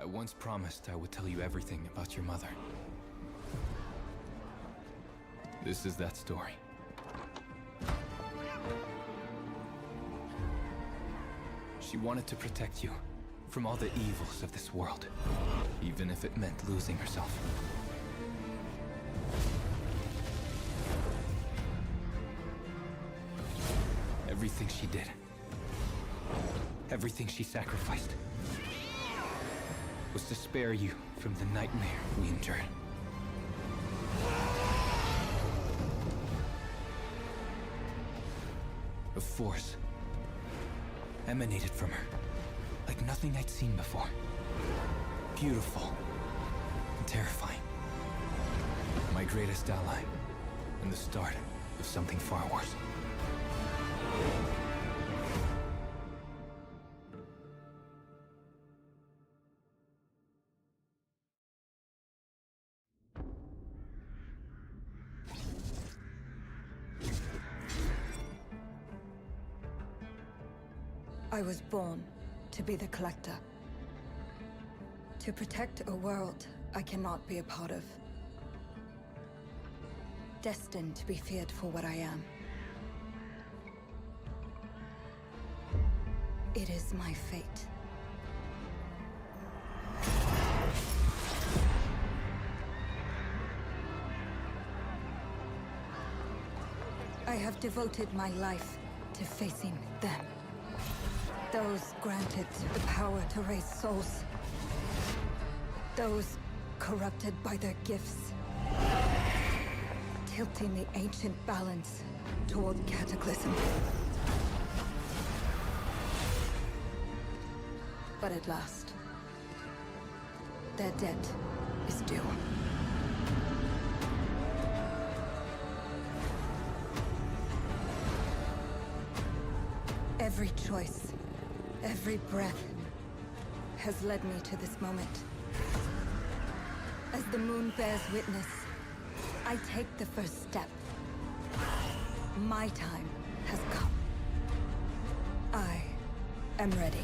I once promised I would tell you everything about your mother. This is that story. She wanted to protect you from all the evils of this world, even if it meant losing herself. Everything she did, everything she sacrificed, was to spare you from the nightmare we endured. A force emanated from her, like nothing I'd seen before. Beautiful and terrifying. My greatest ally, and the start of something far worse. I was born to be the collector. To protect a world I cannot be a part of. Destined to be feared for what I am. It is my fate. I have devoted my life to facing them. Those granted the power to raise souls. Those corrupted by their gifts. Tilting the ancient balance toward cataclysm. But at last, their debt is due. Every choice, every breath has led me to this moment. As the moon bears witness, I take the first step. My time has come. I am ready.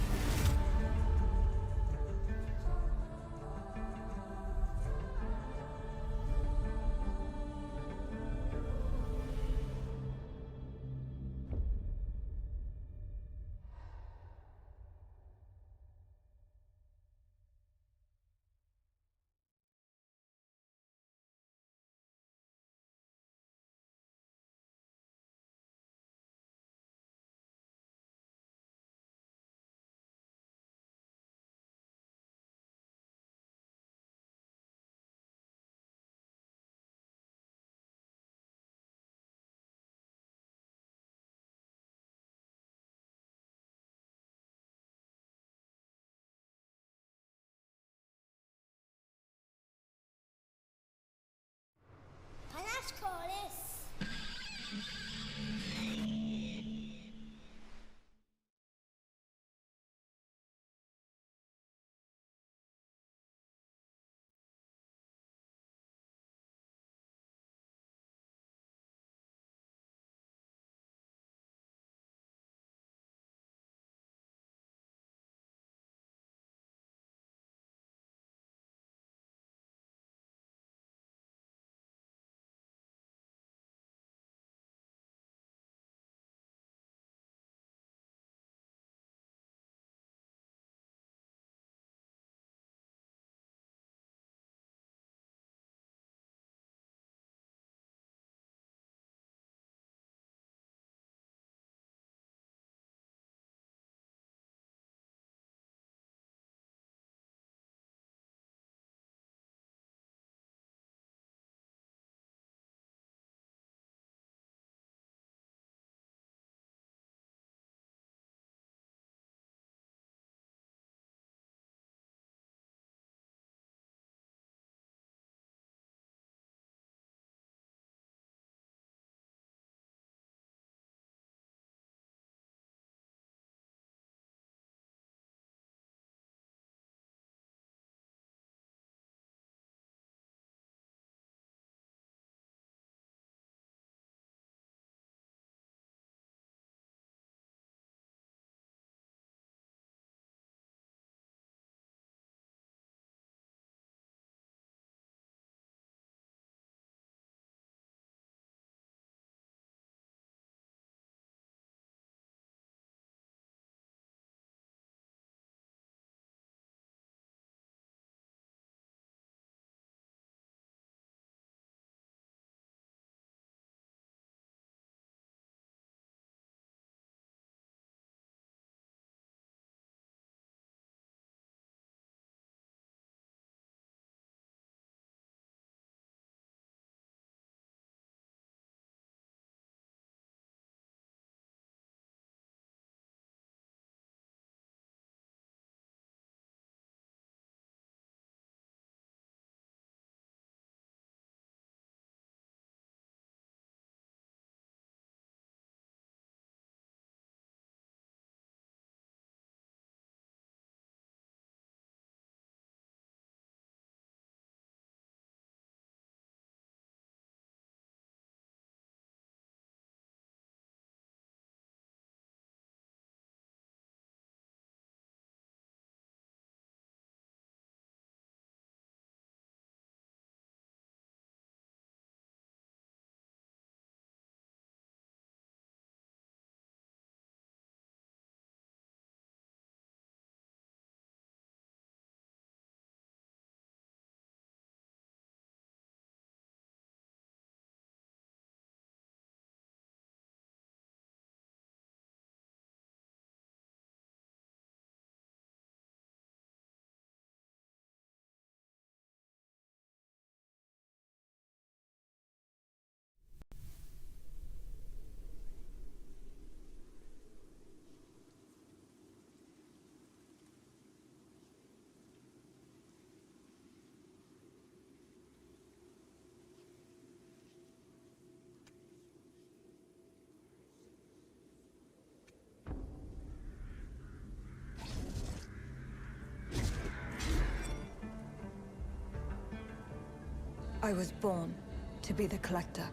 I was born to be the collector.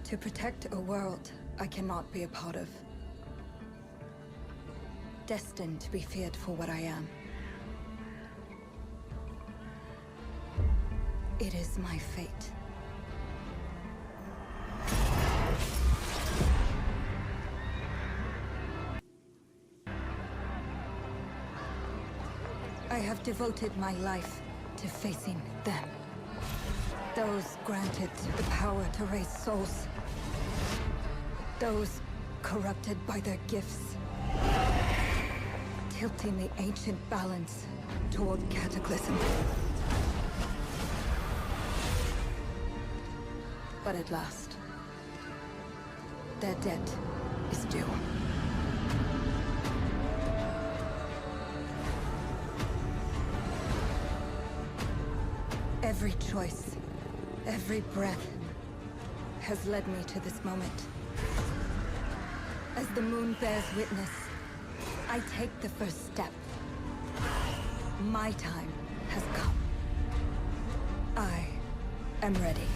To protect a world I cannot be a part of. Destined to be feared for what I am. It is my fate. I have devoted my life to facing them. Those granted the power to raise souls. Those corrupted by their gifts. Tilting the ancient balance toward cataclysm. But at last, their debt is due. Every choice, every breath has led me to this moment. As the moon bears witness, I take the first step. My time has come. I am ready.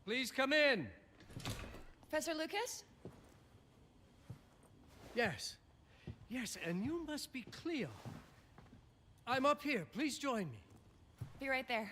Please come in. Professor Lucas? Yes. Yes, and you must be Cleo. I'm up here. Please join me. Be right there.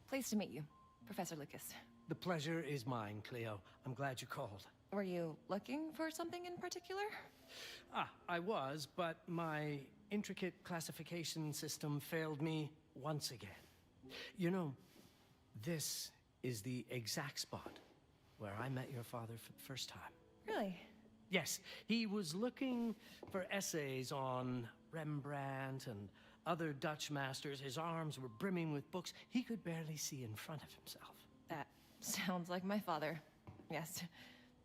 Pleased to meet you, Professor Lucas. The pleasure is mine, Cleo. I'm glad you called. Were you looking for something in particular? I was, but my intricate classification system failed me once again. You know, this is the exact spot where I met your father for the first time. Really? Yes, he was looking for essays on Rembrandt and other Dutch masters. His arms were brimming with books. He could barely see in front of himself. That sounds like my father. Yes.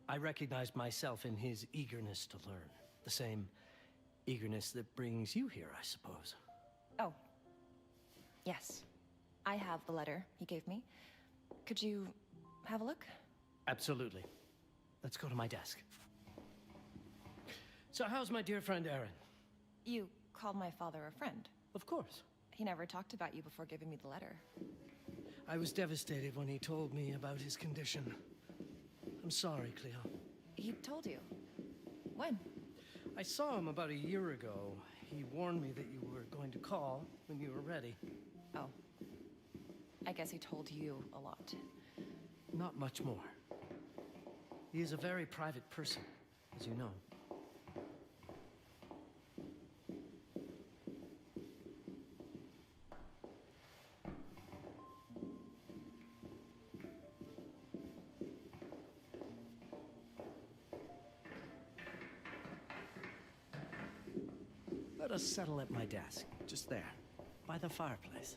I recognized myself in his eagerness to learn. The same eagerness that brings you here, I suppose. Oh. Yes. I have the letter he gave me. Could you have a look? Absolutely. Let's go to my desk. So how's my dear friend Aaron? You called my father a friend. Of course. He never talked about you before giving me the letter. I was devastated when he told me about his condition. I'm sorry, Cleo. He told you? When? I saw him about a year ago. He warned me that you were going to call when you were ready. Oh. I guess he told you a lot. Not much more. He is a very private person, as you know. Let us settle at my desk, just there, by the fireplace.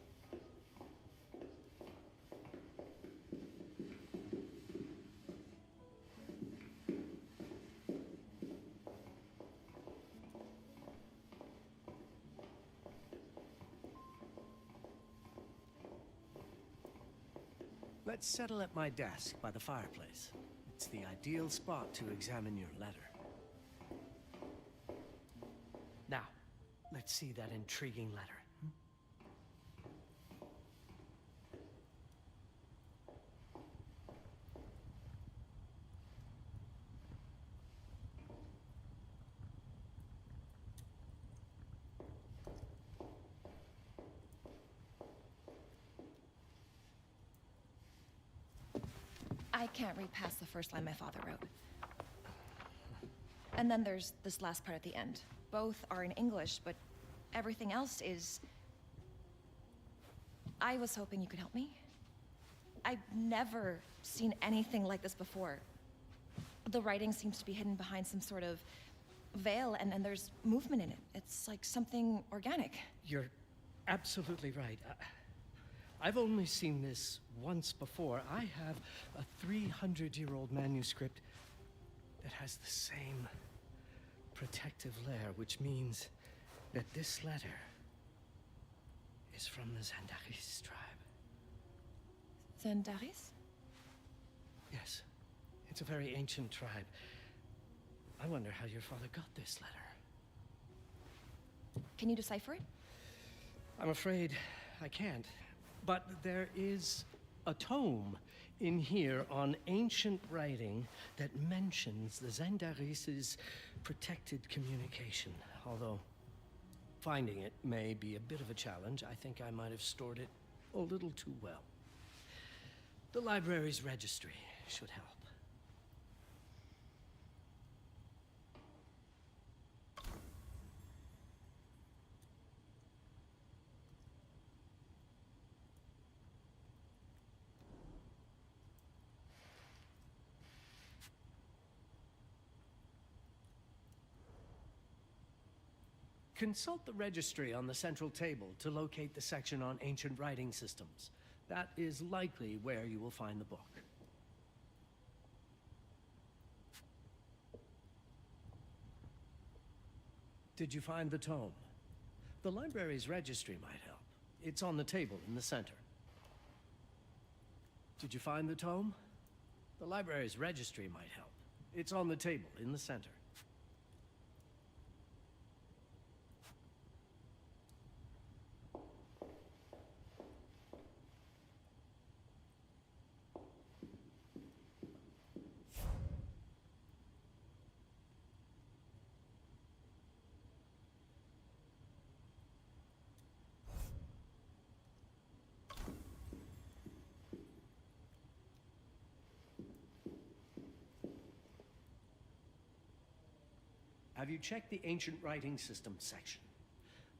Let's settle at my desk by the fireplace. It's the ideal spot to examine your letter. Now, let's see that intriguing letter. I can't read past the first line my father wrote. And then there's this last part at the end. Both are in English, but everything else is... I was hoping you could help me. I've never seen anything like this before. The writing seems to be hidden behind some sort of veil, and there's movement in it. It's like something organic. You're absolutely right. I've only seen this once before. I have a 300-year-old manuscript that has the same protective layer, which means that this letter is from the Zandaris tribe. Zandaris? Yes, it's a very ancient tribe. I wonder how your father got this letter. Can you decipher it? I'm afraid I can't. But there is a tome in here on ancient writing that mentions the Zandaris' protected communication. Although finding it may be a bit of a challenge, I think I might have stored it a little too well. The library's registry should help. Consult the registry on the central table to locate the section on ancient writing systems. That is likely where you will find the book. Did you find the tome? The library's registry might help. It's on the table in the center. Did you find the tome? The library's registry might help. It's on the table in the center. Have you checked the ancient writing system section?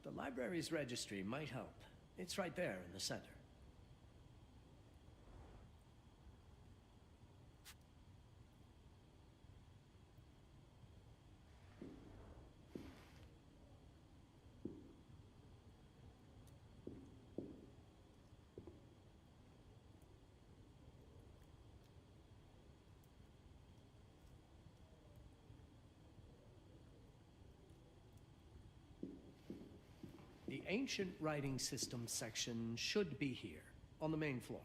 The library's registry might help. It's right there in the center. The ancient writing system section should be here, on the main floor.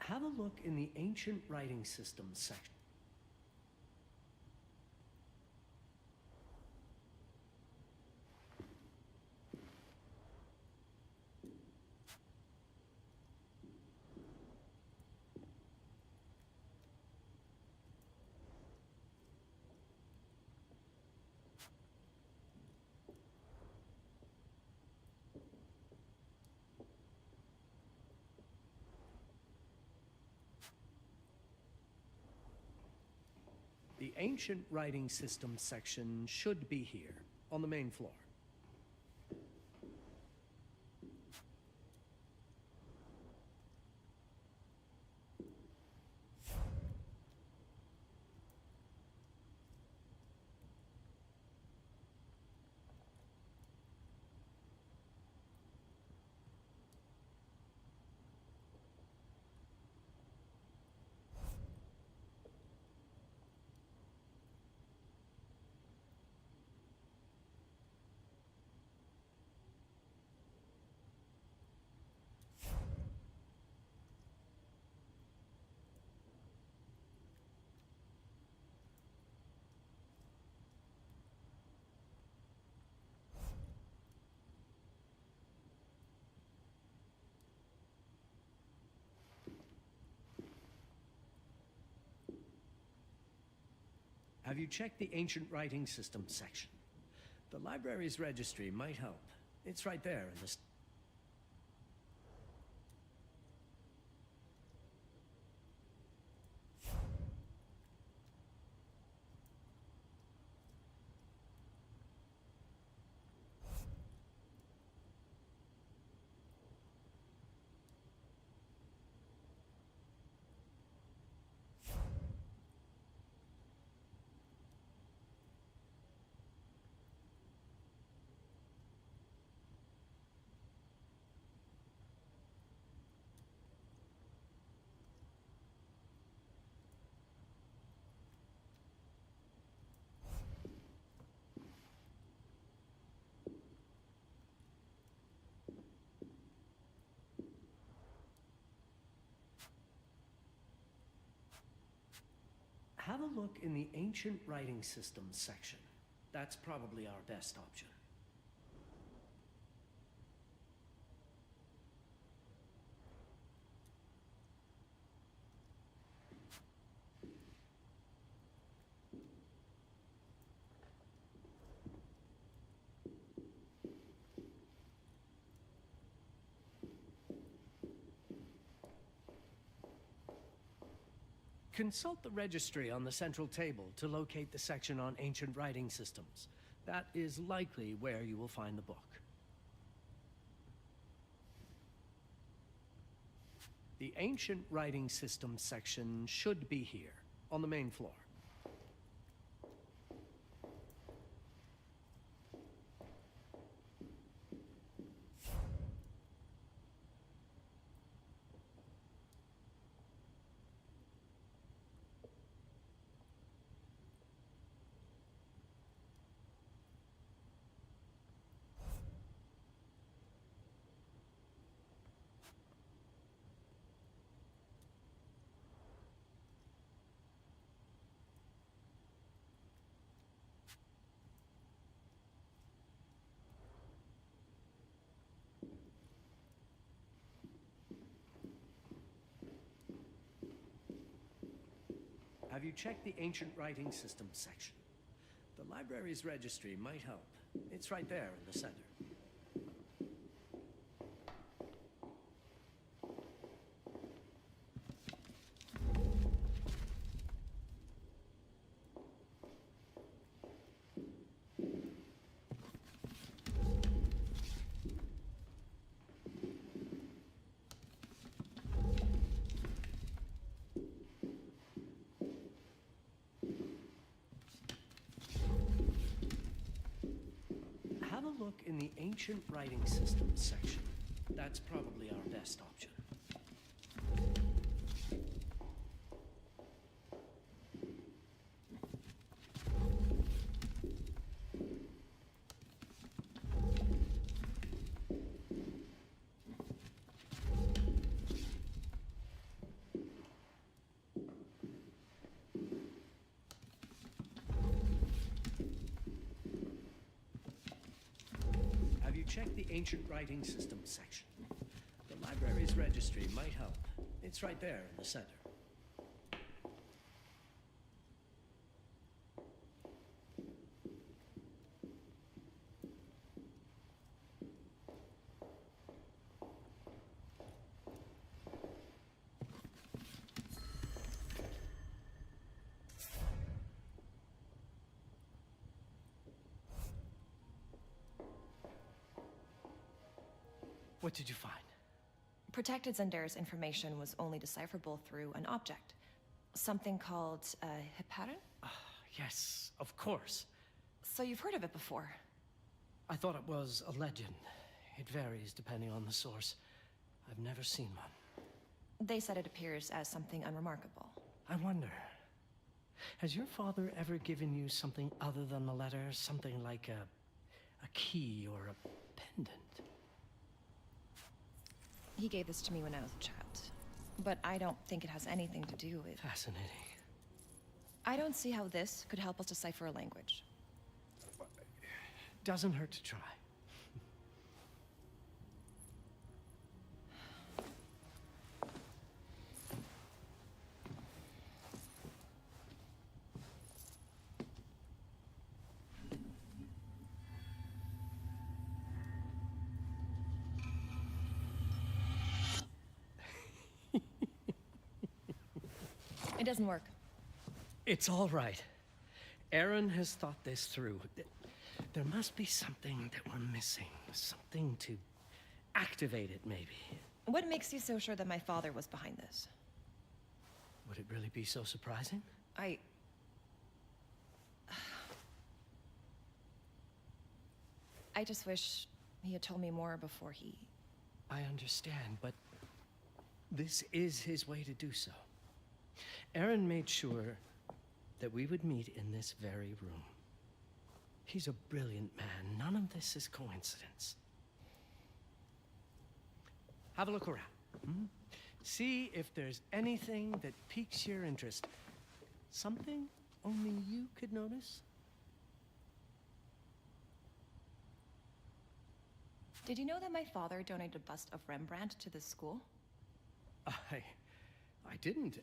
Have a look in the ancient writing system section. The ancient writing system section should be here, on the main floor. Have you checked the ancient writing system section? The library's registry might help. It's right there in the... Have a look in the ancient writing system section. That's probably our best option. Consult the registry on the central table to locate the section on ancient writing systems. That is likely where you will find the book. The ancient writing system section should be here, on the main floor. Have you checked the ancient writing system section? The library's registry might help. It's right there in the center. Have a look in the ancient writing system section. That's probably our best option. Check the ancient writing system section. The library's registry might help. It's right there in the center. What did you find? Protected Zendara's information was only decipherable through an object. Something called a heparin? Yes, of course. So you've heard of it before? I thought it was a legend. It varies depending on the source. I've never seen one. They said it appears as something unremarkable. I wonder, has your father ever given you something other than the letter? Something like a key or a pendant? He gave this to me when I was a child. But I don't think it has anything to do with... Fascinating. I don't see how this could help us decipher a language. Doesn't hurt to try. It doesn't work. It's all right. Aaron has thought this through. There must be something that we're missing. Something to activate it, maybe. What makes you so sure that my father was behind this? Would it really be so surprising? I just wish he had told me more before he... I understand, but this is his way to do so. Aaron made sure that we would meet in this very room. He's a brilliant man. None of this is coincidence. Have a look around. See if there's anything that piques your interest. Something only you could notice. Did you know that my father donated a bust of Rembrandt to this school? I didn't.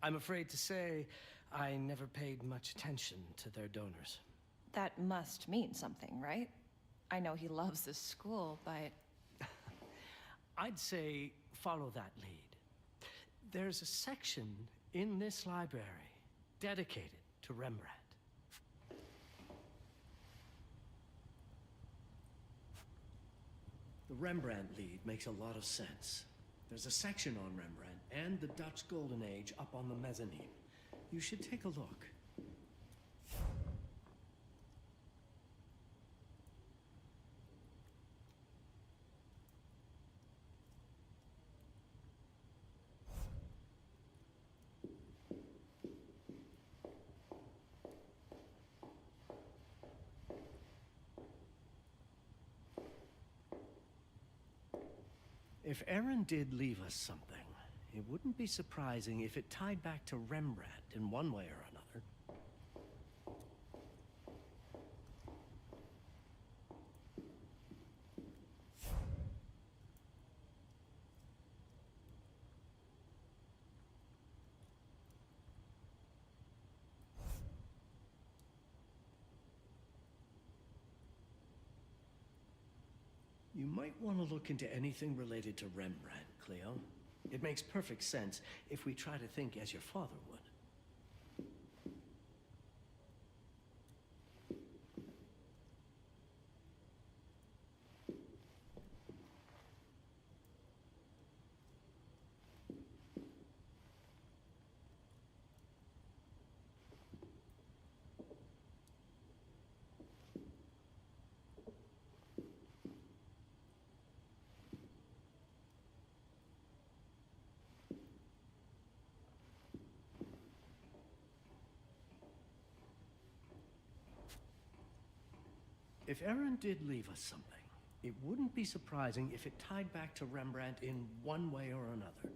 I'm afraid to say I never paid much attention to their donors. That must mean something, right? I know he loves this school, but... I'd say follow that lead. There's a section in this library dedicated to Rembrandt. The Rembrandt lead makes a lot of sense. There's a section on Rembrandt and the Dutch Golden Age up on the mezzanine. You should take a look. If Aaron did leave us something, it wouldn't be surprising if it tied back to Rembrandt in one way or another. You might want to look into anything related to Rembrandt, Cleo. It makes perfect sense if we try to think as your father would. If Aaron did leave us something, it wouldn't be surprising if it tied back to Rembrandt in one way or another.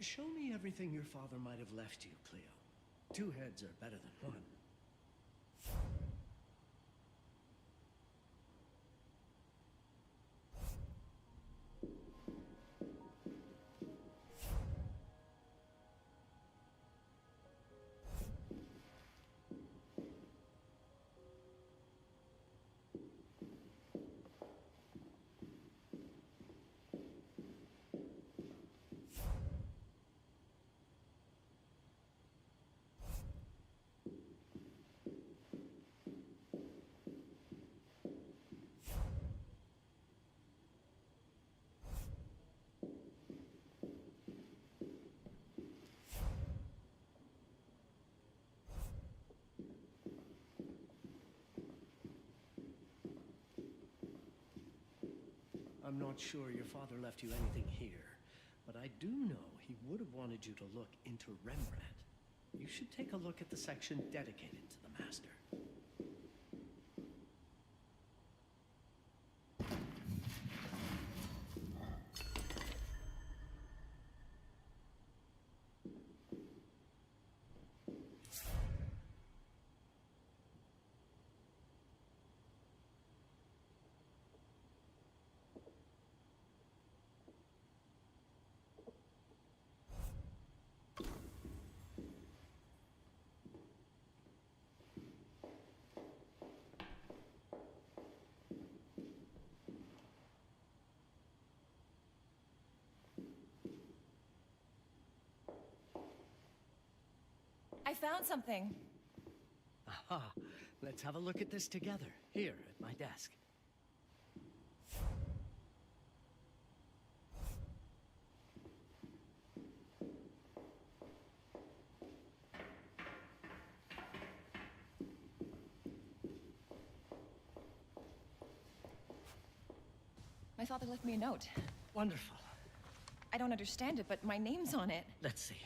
Show me everything your father might have left you, Cleo. 2 heads are better than 1. I'm not sure your father left you anything here, but I do know he would have wanted you to look into Rembrandt. You should take a look at the section dedicated to the master. I found something. Aha! Let's have a look at this together, here at my desk. My father left me a note. Wonderful. I don't understand it, but my name's on it. Let's see.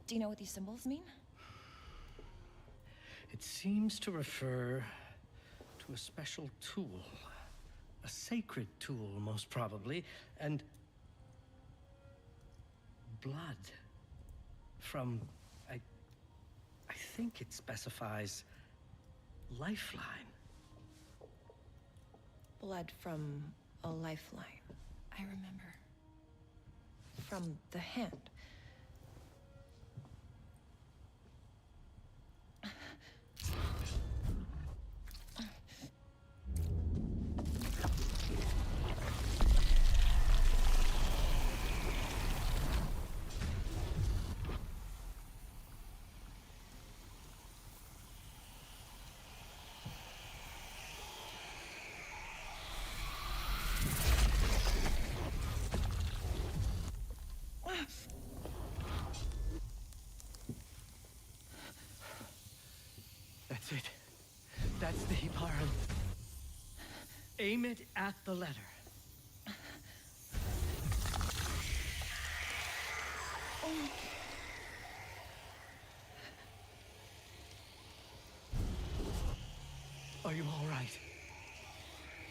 Do you know what these symbols mean? It seems to refer to a special tool. A sacred tool, most probably, and blood from, I think it specifies lifeline. Blood from a lifeline. I remember. From the hand. That's it. That's the Hibaran. Aim it at the letter. Are you all right?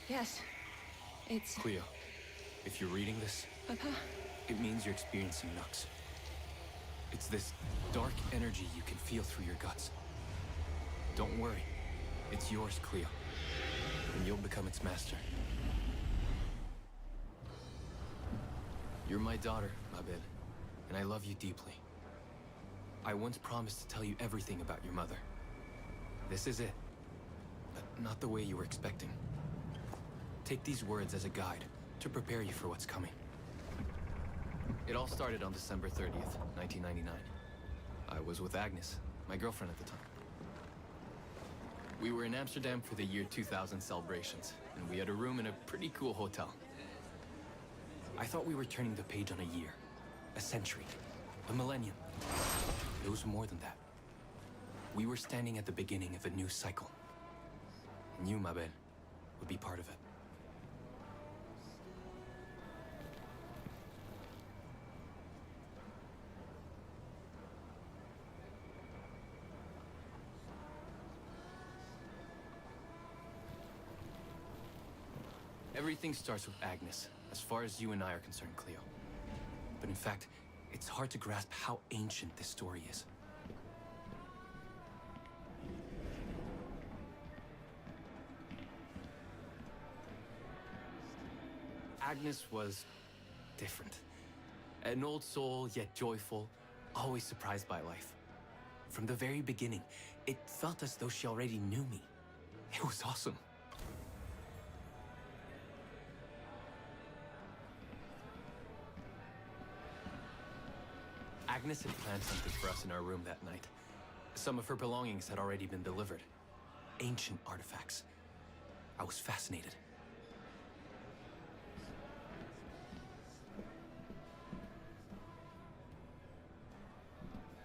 Yes. It's... Cleo, if you're reading this, Papa? It means you're experiencing Nux. It's this dark energy you can feel through your guts. Don't worry. It's yours, Cleo. And you'll become its master. You're my daughter, Mabel, and I love you deeply. I once promised to tell you everything about your mother. This is it, but not the way you were expecting. Take these words as a guide to prepare you for what's coming. It all started on December 30th, 1999. I was with Agnes, my girlfriend at the time. We were in Amsterdam for the year 2000 celebrations, and we had a room in a pretty cool hotel. I thought we were turning the page on a year, a century, a millennium. It was more than that. We were standing at the beginning of a new cycle. And you, Mabel, would be part of it. Everything starts with Agnes, as far as you and I are concerned, Cleo. But in fact, it's hard to grasp how ancient this story is. Agnes was different. An old soul, yet joyful, always surprised by life. From the very beginning, it felt as though she already knew me. It was awesome. Agnes had planned something for us in our room that night. Some of her belongings had already been delivered. Ancient artifacts. I was fascinated.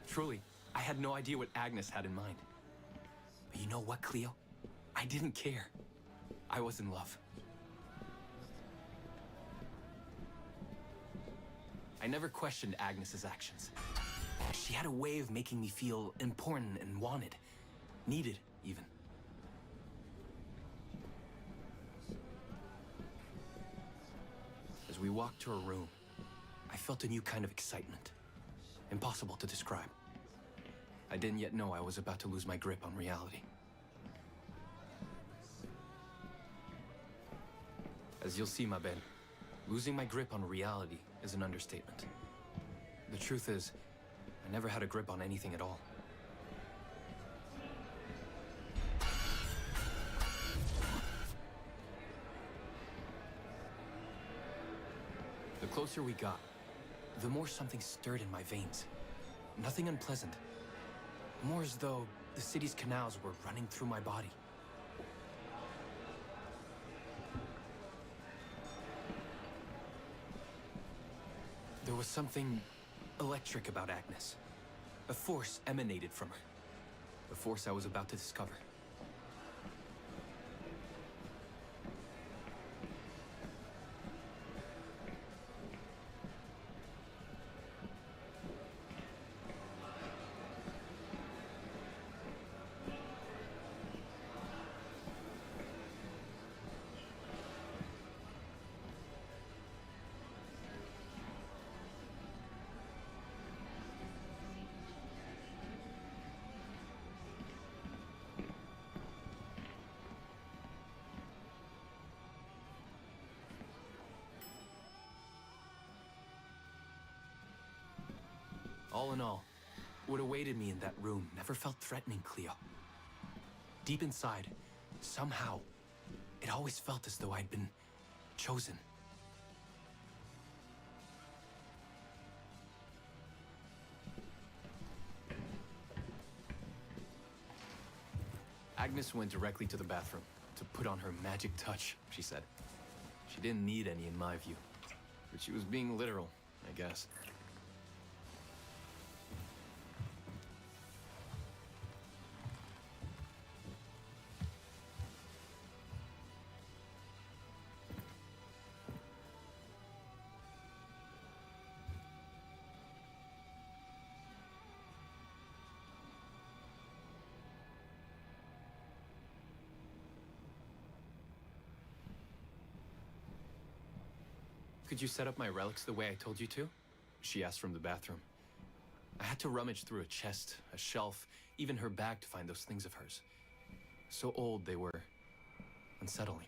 Truly, I had no idea what Agnes had in mind. But you know what, Cleo? I didn't care. I was in love. I never questioned Agnes's actions. She had a way of making me feel important and wanted. Needed, even. As we walked to her room, I felt a new kind of excitement. Impossible to describe. I didn't yet know I was about to lose my grip on reality. As you'll see, Mabel, losing my grip on reality is an understatement. The truth is, I never had a grip on anything at all. The closer we got, the more something stirred in my veins. Nothing unpleasant. More as though the city's canals were running through my body. There was something electric about Agnes. A force emanated from her. The force I was about to discover. All in all, what awaited me in that room never felt threatening, Cleo. Deep inside, somehow, it always felt as though I'd been chosen. Agnes went directly to the bathroom to put on her magic touch, she said. She didn't need any in my view, but she was being literal, I guess. Could you set up my relics the way I told you to? She asked from the bathroom. I had to rummage through a chest, a shelf, even her bag to find those things of hers. So old they were unsettling.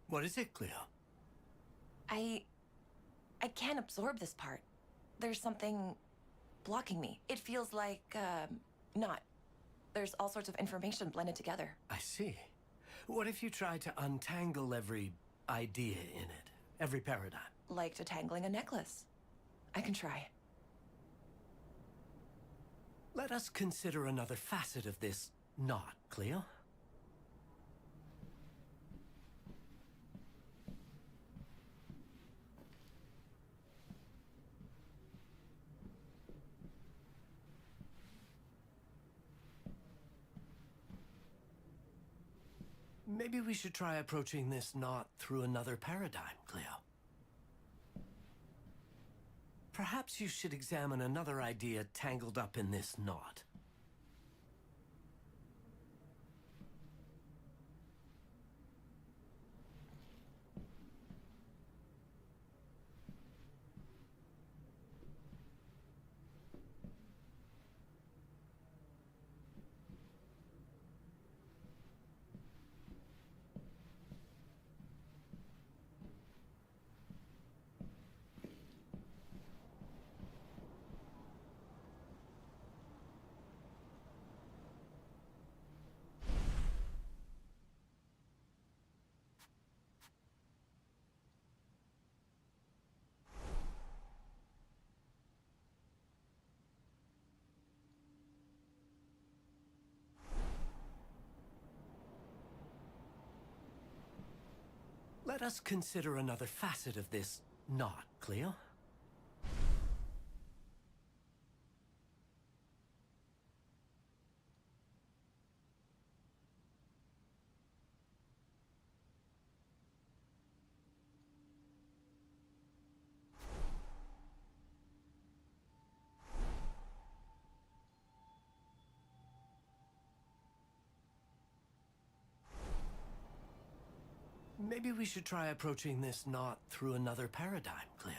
What is it, Cleo? I can't absorb this part. There's something blocking me. It feels like, not. There's all sorts of information blended together. I see. What if you try to untangle every idea in it? Every paradigm? Like detangling a necklace. I can try. Let us consider another facet of this knot, Cleo. Maybe we should try approaching this knot through another paradigm, Cleo. Perhaps you should examine another idea tangled up in this knot. Let us consider another facet of this knot, Cleo. Maybe we should try approaching this knot through another paradigm, Cleo.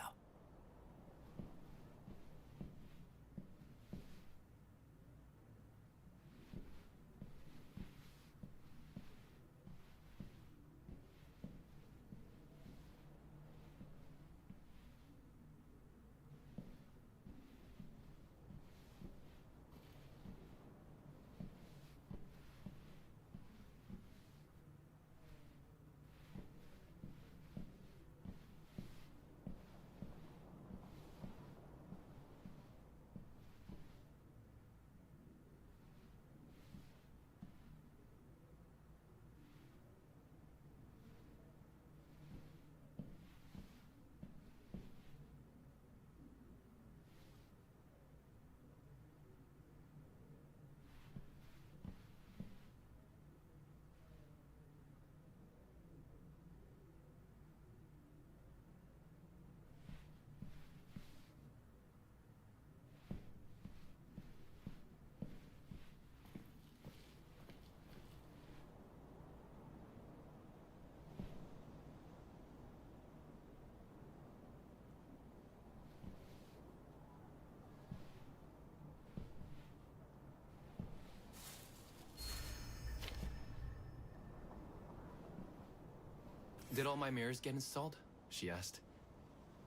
Did all my mirrors get installed? She asked.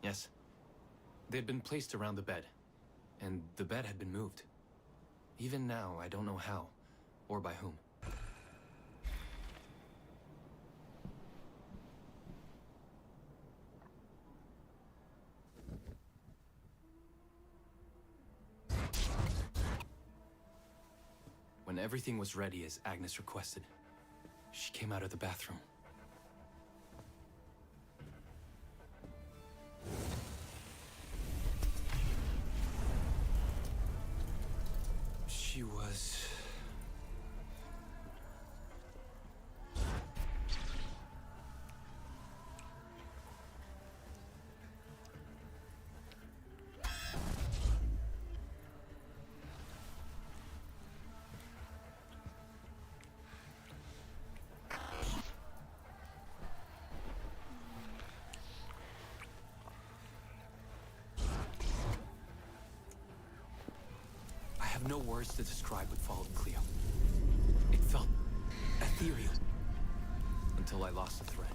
Yes. They had been placed around the bed, and the bed had been moved. Even now, I don't know how, or by whom. When everything was ready as Agnes requested, she came out of the bathroom. She was... I have no words to describe what followed Cleo. It felt ethereal until I lost the thread.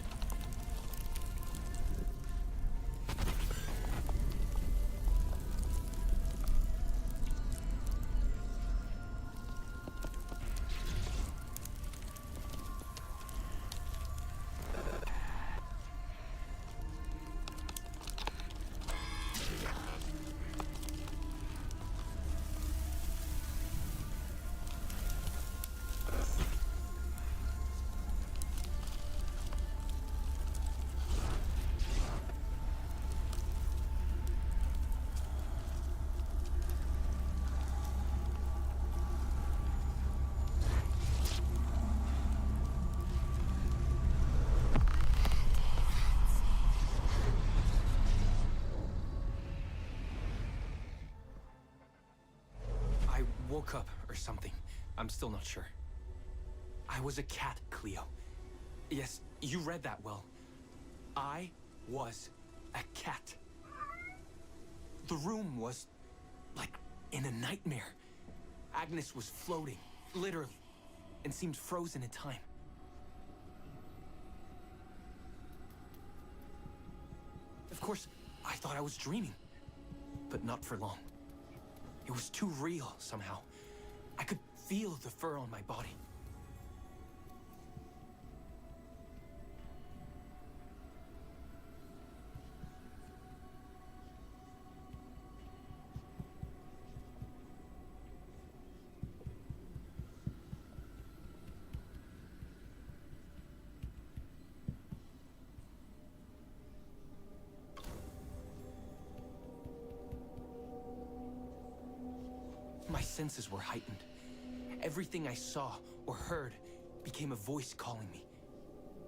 Woke up or something. I'm still not sure. I was a cat, Cleo. Yes, you read that well. I was a cat. The room was like in a nightmare. Agnes was floating, literally, and seemed frozen in time. Of course, I thought I was dreaming, but not for long. It was too real, somehow. I could feel the fur on my body. My senses were heightened. Everything I saw or heard became a voice calling me.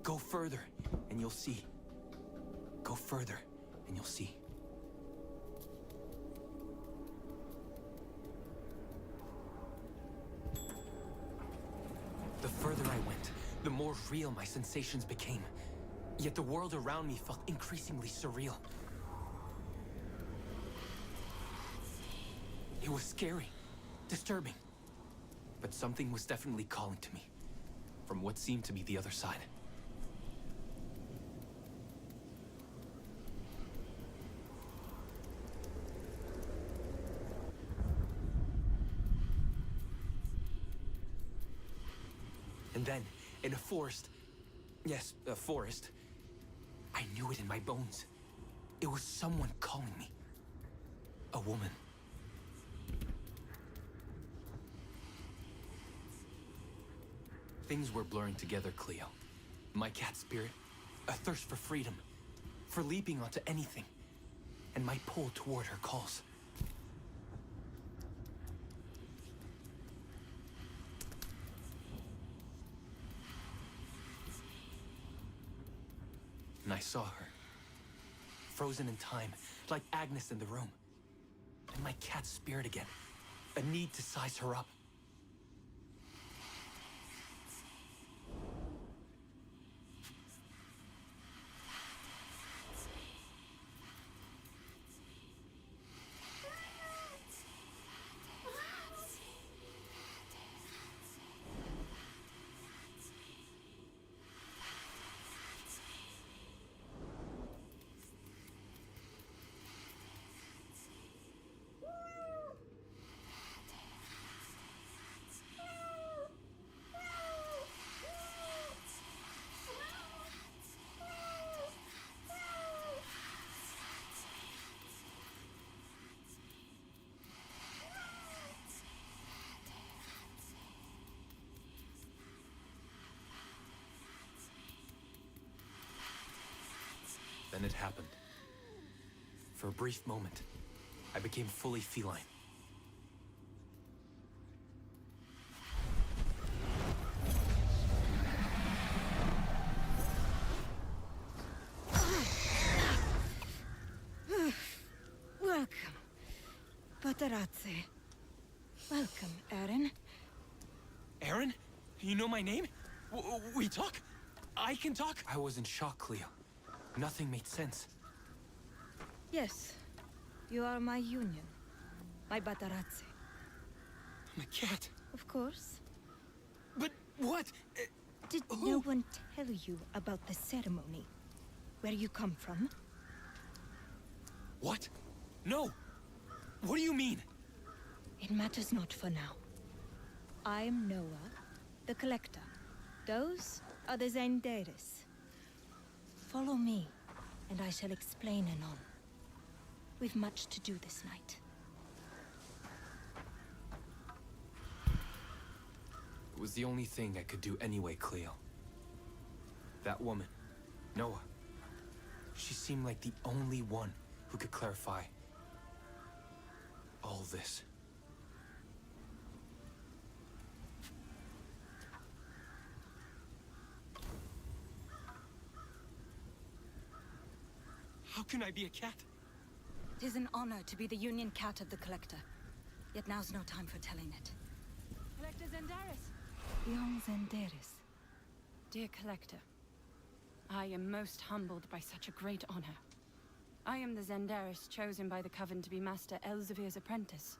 Go further, and you'll see. Go further, and you'll see. The further I went, the more real my sensations became. Yet the world around me felt increasingly surreal. It was scary. Disturbing. But something was definitely calling to me, from what seemed to be the other side. And then, in a forest, yes, a forest, I knew it in my bones. It was someone calling me. A woman. Things were blurring together, Cleo. My cat spirit, a thirst for freedom, for leaping onto anything, and my pull toward her calls. And I saw her, frozen in time, like Agnes in the room. And my cat spirit again, a need to size her up. Then it happened. For a brief moment, I became fully feline. Batarazzi. Welcome, Aaron. Aaron? You know my name? We talk? I can talk? I was in shock, Cleo. Nothing made sense. Yes, you are my union. My Batarazzi. I'm a cat. Of course. But what? Did Who? no one tell you about the ceremony? Where you come from? What? No! What do you mean? It matters not for now. I am Noah, the Collector. Those are the Zendaris. Follow me, and I shall explain anon. We've much to do this night. It was the only thing I could do anyway, Cleo. That woman, Noah. She seemed like the only one who could clarify all this. How can I be a cat? 'Tis an honor to be the Union Cat of the Collector. Yet now's no time for telling it. Collector Zendaris. Young Zendaris. Dear Collector, I am most humbled by such a great honor. I am the Zendaris chosen by the Coven to be Master Elsevier's apprentice.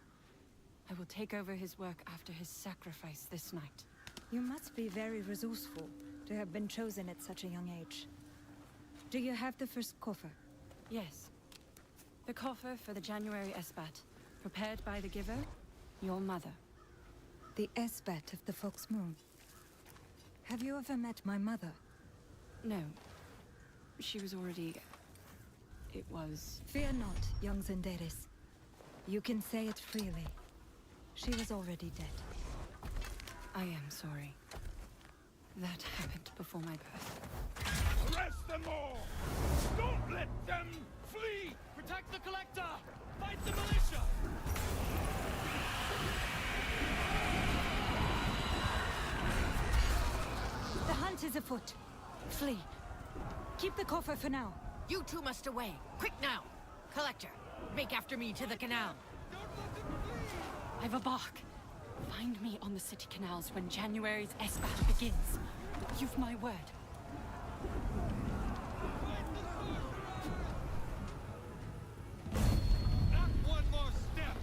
I will take over his work after his sacrifice this night. You must be very resourceful to have been chosen at such a young age. Do you have the first coffer? Yes. The coffer for the January Esbat, prepared by the giver, your mother. The Esbat of the Fox Moon. Have you ever met my mother? No. She was already... It was... Fear not, young Zendaris. You can say it freely. She was already dead. I am sorry. That happened before my birth. Arrest them all! Don't let them flee! Protect the Collector! Fight the militia! The hunt is afoot. Flee. Keep the coffer for now. You two must away. Quick now! Collector, make after me to the canal. I've a bark. Find me on the city canals when January's Esbat begins. You've my word. Not one more step!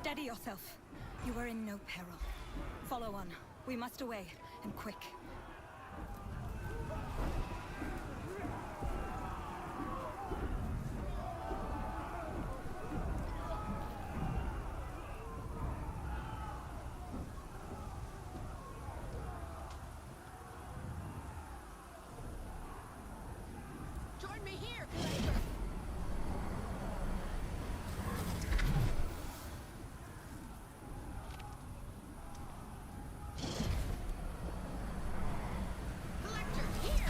Steady yourself. You are in no peril. Follow on. We must away, and quick. Join me here, Collector! Collector, here!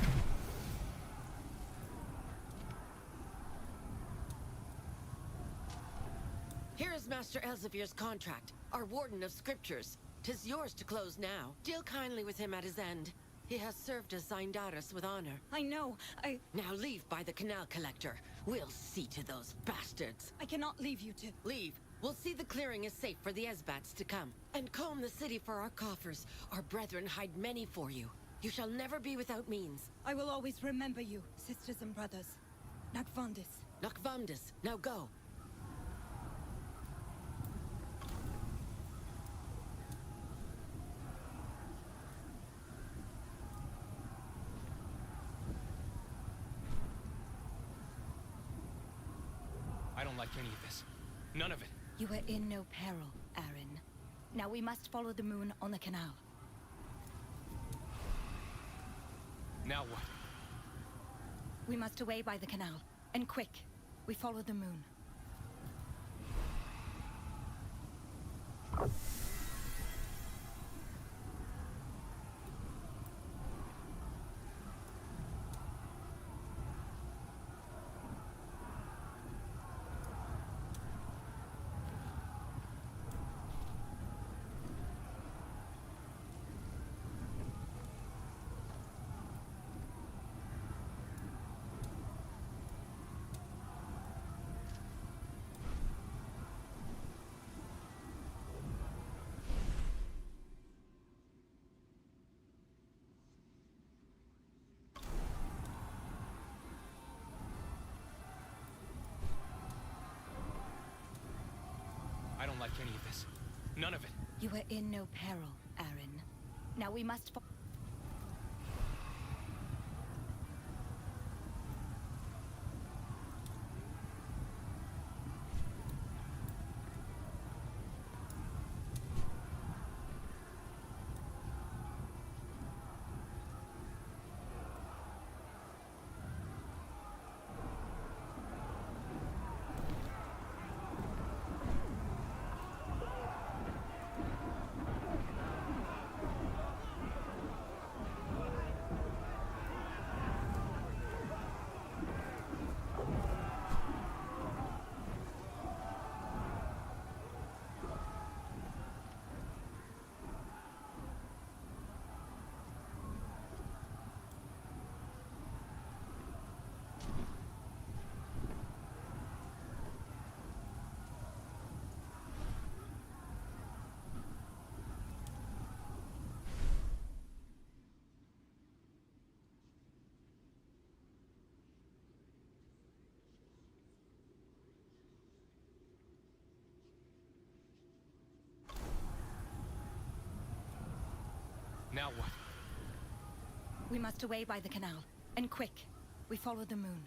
Here is Master Elsevier's contract, our Warden of Scriptures. 'Tis yours to close now. Deal kindly with him at his end. He has served as Zindaris with honor. I know. Now leave by the canal, Collector. We'll see to those bastards. I cannot leave you to... Leave. We'll see the clearing is safe for the Esbats to come. And comb the city for our coffers. Our brethren hide many for you. You shall never be without means. I will always remember you, sisters and brothers. Nakvandis. Nakvamdis. Now go. I don't like any of this. None of it. You are in no peril, Aaron. Now we must follow the moon on the canal. Now what? We must away by the canal. And quick. We follow the moon. I don't like any of this. None of it. You are in no peril, Aaron. Now we must... Now what? We must away by the canal. And quick. We follow the moon.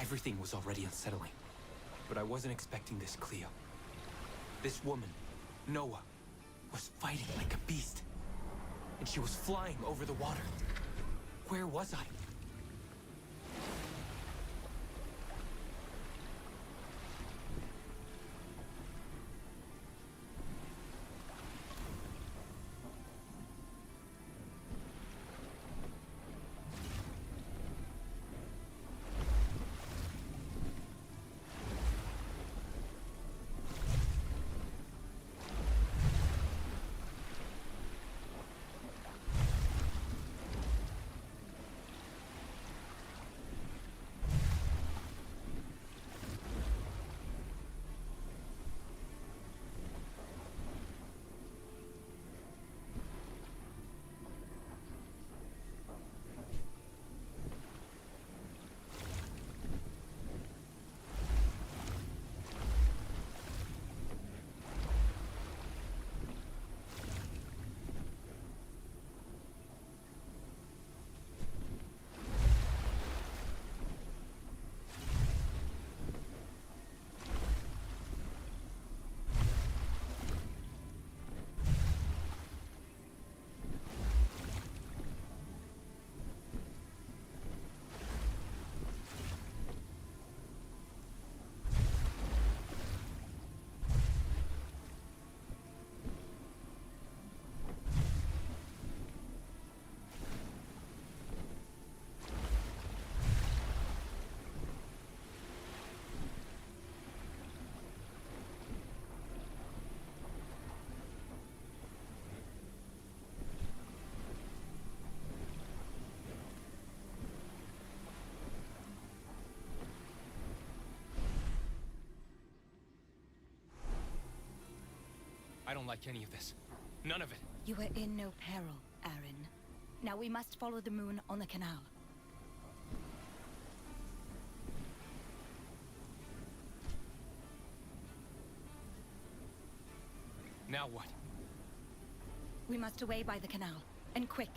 Everything was already unsettling. But I wasn't expecting this, Cleo. This woman, Noah, was fighting like a beast. And she was flying over the water. Where was I? don't like any of this. None of it. You are in no peril, Aaron. Now we must follow the moon on the canal. Now what? We must away by the canal. And quick.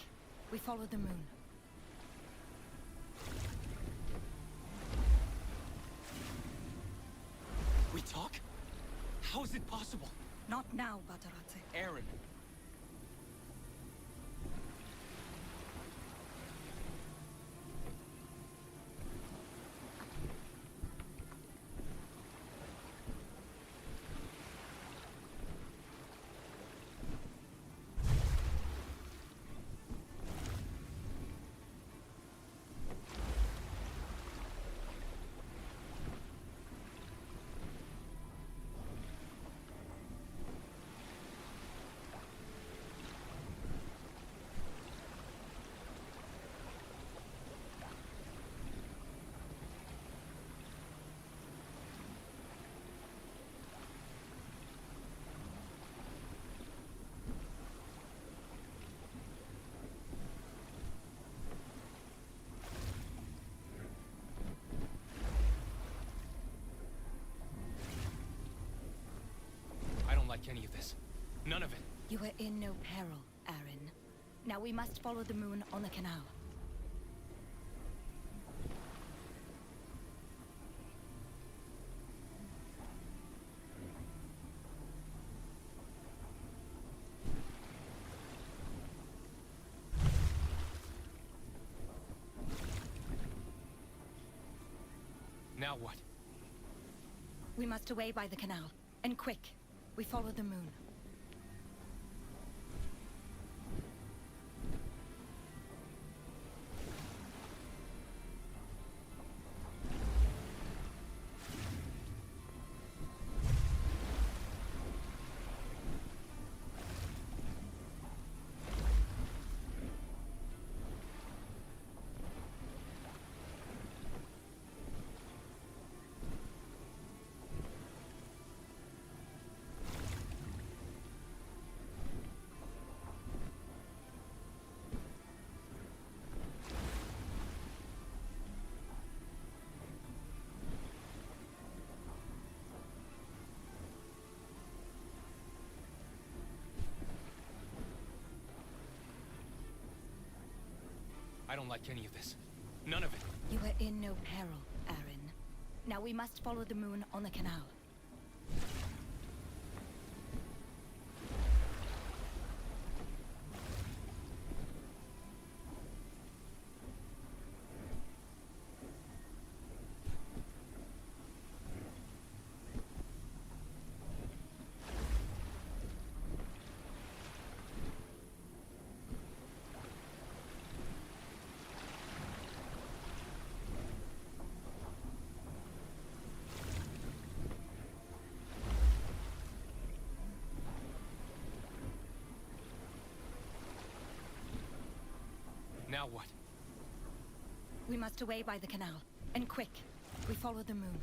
We follow the moon. We talk? How is it possible? Not now, Bataratse. Aaron. I don't like any of this. None of it. You are in no peril, Aaron. Now we must follow the moon on the canal. Now what? We must away by the canal. And quick. We follow the moon. I don't like any of this. None of it. You are in no peril, Aaron. Now we must follow the moon on the canal. Now what? We must away by the canal. And quick. We follow the moon.